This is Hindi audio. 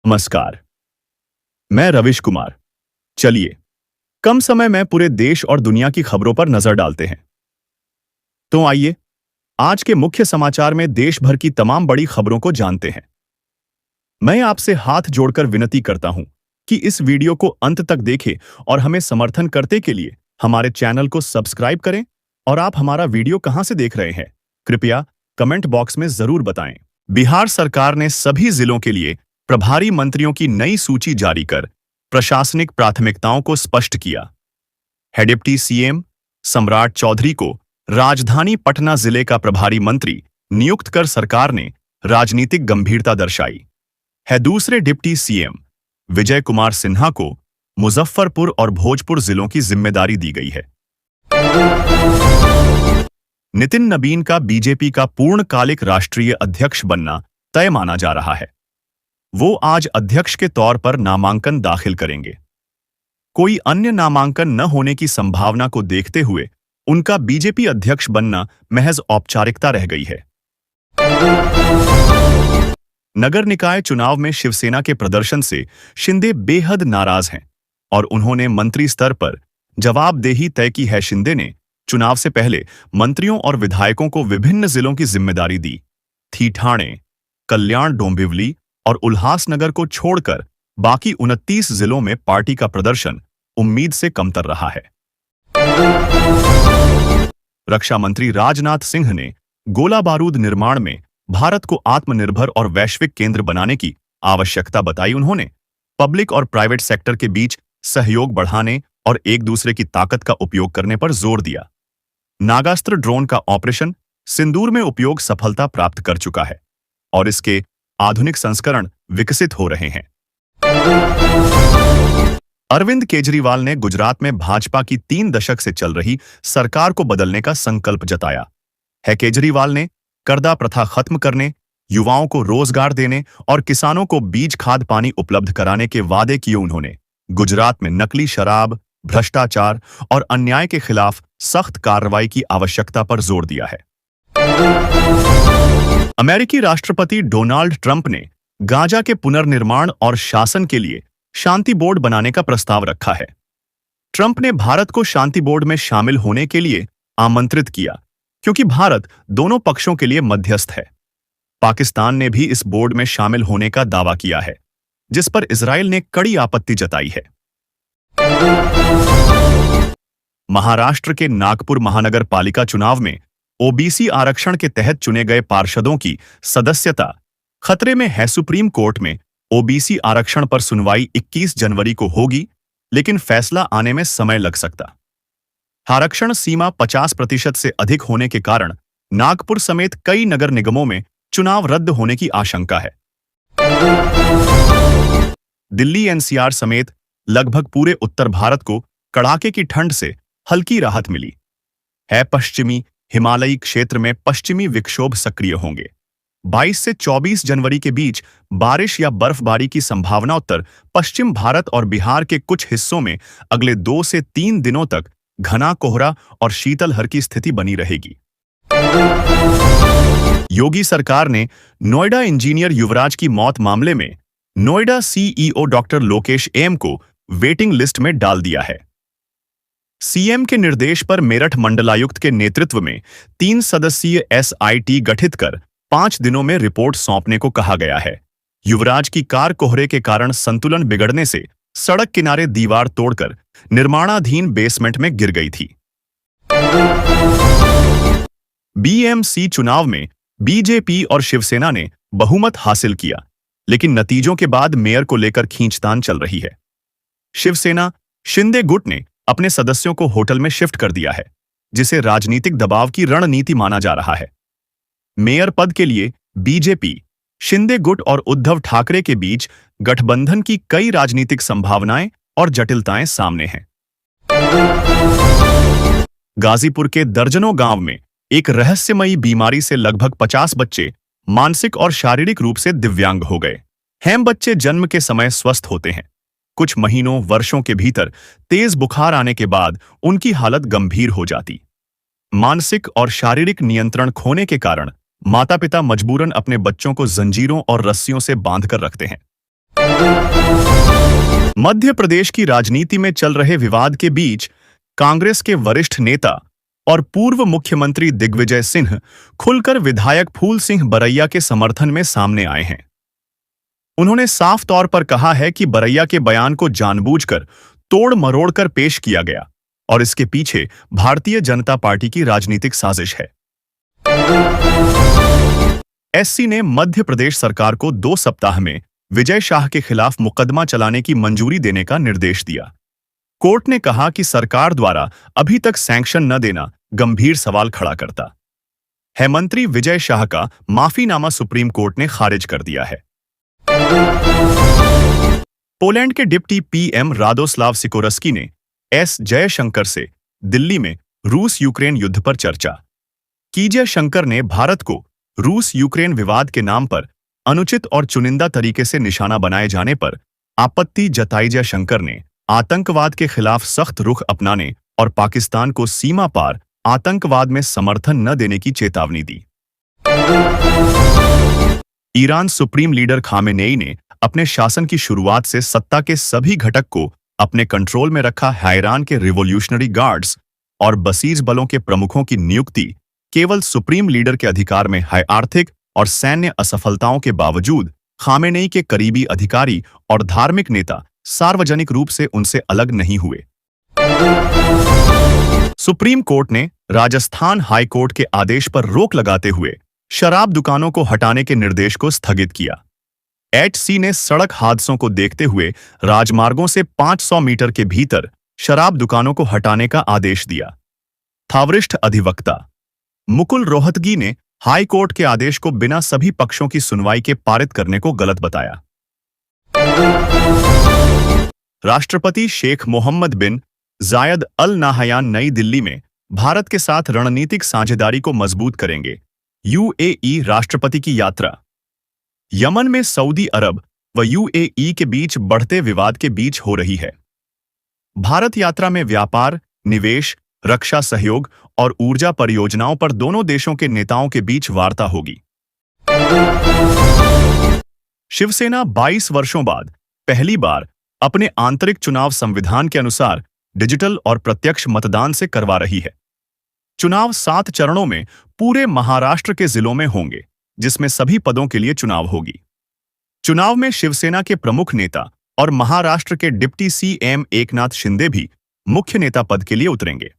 नमस्कार। मैं रविश कुमार। चलिए, कम समय में पूरे देश और दुनिया की खबरों पर नजर डालते हैं। तो आइए, आज के मुख्य समाचार में देश भर की तमाम बड़ी खबरों को जानते हैं। मैं आपसे हाथ जोड़कर विनती करता हूं कि इस वीडियो को अंत तक देखें और हमें समर्थन करने के लिए हमारे चैनल को सब्सक्राइब करें। और आप हमारा वीडियो कहां से देख रहे हैं, कृपया कमेंट बॉक्स में जरूर बताएं। बिहार सरकार ने सभी जिलों के लिए प्रभारी मंत्रियों की नई सूची जारी कर प्रशासनिक प्राथमिकताओं को स्पष्ट किया है। डिप्टी सीएम सम्राट चौधरी को राजधानी पटना जिले का प्रभारी मंत्री नियुक्त कर सरकार ने राजनीतिक गंभीरता दर्शाई है। दूसरे डिप्टी सीएम विजय कुमार सिन्हा को मुजफ्फरपुर और भोजपुर जिलों की जिम्मेदारी दी गई है। नितिन नबीन का बीजेपी का पूर्णकालिक राष्ट्रीय अध्यक्ष बनना तय माना जा रहा है। वो आज अध्यक्ष के तौर पर नामांकन दाखिल करेंगे। कोई अन्य नामांकन न होने की संभावना को देखते हुए उनका बीजेपी अध्यक्ष बनना महज औपचारिकता रह गई है। नगर निकाय चुनाव में शिवसेना के प्रदर्शन से शिंदे बेहद नाराज हैं और उन्होंने मंत्री स्तर पर जवाबदेही तय की है। शिंदे ने चुनाव से पहले मंत्रियों और विधायकों को विभिन्न जिलों की जिम्मेदारी दी थी। ठाणे, कल्याण, डोंबिवली और उल्हासनगर को छोड़कर बाकी 29 जिलों में पार्टी का प्रदर्शन उम्मीद से कमतर रहा है। रक्षा मंत्री राजनाथ सिंह ने गोला बारूद निर्माण में भारत को आत्मनिर्भर और वैश्विक केंद्र बनाने की आवश्यकता बताई। उन्होंने पब्लिक और प्राइवेट सेक्टर के बीच सहयोग बढ़ाने और एक दूसरे की ताकत का उपयोग करने पर जोर दिया। नागास्त्र ड्रोन का ऑपरेशन सिंदूर में उपयोग सफलता प्राप्त कर चुका है और इसके आधुनिक संस्करण विकसित हो रहे हैं। अरविंद केजरीवाल ने गुजरात में भाजपा की 3 दशक से चल रही सरकार को बदलने का संकल्प जताया है। केजरीवाल ने कर्जा प्रथा खत्म करने, युवाओं को रोजगार देने और किसानों को बीज खाद पानी उपलब्ध कराने के वादे किए। उन्होंने गुजरात में नकली शराब, भ्रष्टाचार और अन्याय के खिलाफ सख्त कार्रवाई की आवश्यकता पर जोर दिया है। अमेरिकी राष्ट्रपति डोनाल्ड ट्रंप ने गाजा के पुनर्निर्माण और शासन के लिए शांति बोर्ड बनाने का प्रस्ताव रखा है। ट्रंप ने भारत को शांति बोर्ड में शामिल होने के लिए आमंत्रित किया क्योंकि भारत दोनों पक्षों के लिए मध्यस्थ है। पाकिस्तान ने भी इस बोर्ड में शामिल होने का दावा किया है, जिस पर इजराइल ने कड़ी आपत्ति जताई है। महाराष्ट्र के नागपुर महानगर पालिका चुनाव में ओबीसी आरक्षण के तहत चुने गए पार्षदों की सदस्यता खतरे में है। सुप्रीम कोर्ट में ओबीसी आरक्षण पर सुनवाई 21 जनवरी को होगी, लेकिन फैसला आने में समय लग सकता। आरक्षण सीमा 50% से अधिक होने के कारण नागपुर समेत कई नगर निगमों में चुनाव रद्द होने की आशंका है। दिल्ली एनसीआर समेत लगभग पूरे उत्तर भारत को कड़ाके की ठंड से हल्की राहत मिली है। पश्चिमी हिमालयी क्षेत्र में पश्चिमी विक्षोभ सक्रिय होंगे। 22 से 24 जनवरी के बीच बारिश या बर्फबारी की संभावना। उत्तर पश्चिम भारत और बिहार के कुछ हिस्सों में अगले 2 से 3 दिनों तक घना कोहरा और शीतलहर की स्थिति बनी रहेगी। योगी सरकार ने नोएडा इंजीनियर युवराज की मौत मामले में Noida CEO doctor Lokesh M को वेटिंग लिस्ट में डाल दिया है। सीएम के निर्देश पर मेरठ मंडलायुक्त के नेतृत्व में 3 सदस्यीय एसआईटी गठित कर 5 दिनों में रिपोर्ट सौंपने को कहा गया है। युवराज की कार कोहरे के कारण संतुलन बिगड़ने से सड़क किनारे दीवार तोड़कर निर्माणाधीन बेसमेंट में गिर गई थी। बीएमसी चुनाव में बीजेपी और शिवसेना ने बहुमत हासिल किया, लेकिन नतीजों के बाद मेयर को लेकर खींचतान चल रही है। शिवसेना शिंदे गुट ने अपने सदस्यों को होटल में शिफ्ट कर दिया है, जिसे राजनीतिक दबाव की रणनीति माना जा रहा है। मेयर पद के लिए बीजेपी, शिंदे गुट और उद्धव ठाकरे के बीच गठबंधन की कई राजनीतिक संभावनाएं और जटिलताएं सामने हैं। गाजीपुर के दर्जनों गांव में एक रहस्यमयी बीमारी से लगभग 50 बच्चे मानसिक और शारीरिक रूप से दिव्यांग हो गए हैं। बच्चे जन्म के समय स्वस्थ होते हैं। कुछ महीनों वर्षों के भीतर तेज बुखार आने के बाद उनकी हालत गंभीर हो जाती। मानसिक और शारीरिक नियंत्रण खोने के कारण माता पिता मजबूरन अपने बच्चों को जंजीरों और रस्सियों से बांधकर रखते हैं। मध्य प्रदेश की राजनीति में चल रहे विवाद के बीच कांग्रेस के वरिष्ठ नेता और पूर्व मुख्यमंत्री दिग्विजय सिंह खुलकर विधायक फूल सिंह बरैया के समर्थन में सामने आए हैं। उन्होंने साफ तौर पर कहा है कि बरैया के बयान को जानबूझकर तोड़ मरोड़कर पेश किया गया और इसके पीछे भारतीय जनता पार्टी की राजनीतिक साजिश है। एससी ने मध्य प्रदेश सरकार को 2 सप्ताह में विजय शाह के खिलाफ मुकदमा चलाने की मंजूरी देने का निर्देश दिया। कोर्ट ने कहा कि सरकार द्वारा अभी तक सैंक्शन न देना गंभीर सवाल खड़ा करता है। मंत्री विजय शाह का माफीनामा सुप्रीम कोर्ट ने खारिज कर दिया है। पोलैंड के डिप्टी पीएम रादोस्लाव सिकोरस्की ने एस जयशंकर से दिल्ली में रूस यूक्रेन युद्ध पर चर्चा की। जयशंकर ने भारत को रूस यूक्रेन विवाद के नाम पर अनुचित और चुनिंदा तरीके से निशाना बनाए जाने पर आपत्ति जताई। जयशंकर ने आतंकवाद के खिलाफ सख्त रुख अपनाने और पाकिस्तान को सीमा पार आतंकवाद में समर्थन न देने की चेतावनी दी। ईरान सुप्रीम लीडर खामेनेई ने अपने शासन की शुरुआत से सत्ता के सभी घटक को अपने कंट्रोल में रखा है। ईरान के रिवॉल्यूशनरी गार्ड्स और बसीज बलों के प्रमुखों की नियुक्ति केवल सुप्रीम लीडर के अधिकार में है। आर्थिक और सैन्य असफलताओं के बावजूद खामेनेई के करीबी अधिकारी और धार्मिक नेता सार्वजनिक रूप से उनसे अलग नहीं हुए। सुप्रीम कोर्ट ने राजस्थान हाई कोर्ट के आदेश पर रोक लगाते हुए शराब दुकानों को हटाने के निर्देश को स्थगित किया। एचसी ने सड़क हादसों को देखते हुए राजमार्गों से 500 मीटर के भीतर शराब दुकानों को हटाने का आदेश दिया था। वरिष्ठ अधिवक्ता मुकुल रोहतगी ने हाई कोर्ट के आदेश को बिना सभी पक्षों की सुनवाई के पारित करने को गलत बताया। राष्ट्रपति शेख मोहम्मद बिन जायद अल नाहयान नई दिल्ली में भारत के साथ रणनीतिक साझेदारी को मजबूत करेंगे। यूएई राष्ट्रपति की यात्रा। यमन में सऊदी अरब व यूएई के बीच बढ़ते विवाद के बीच हो रही है। भारत यात्रा में व्यापार, निवेश, रक्षा सहयोग और ऊर्जा परियोजनाओं पर दोनों देशों के नेताओं के बीच वार्ता होगी। शिवसेना 22 वर्षों बाद पहली बार अपने आंतरिक चुनाव संविधान के अनुसार डिजिटल और प्रत्यक्ष मतदान से करवा रही है। चुनाव 7 चरणों में पूरे महाराष्ट्र के जिलों में होंगे, जिसमें सभी पदों के लिए चुनाव होगी। चुनाव में शिवसेना के प्रमुख नेता और महाराष्ट्र के डिप्टी सीएम एकनाथ शिंदे भी मुख्य नेता पद के लिए उतरेंगे।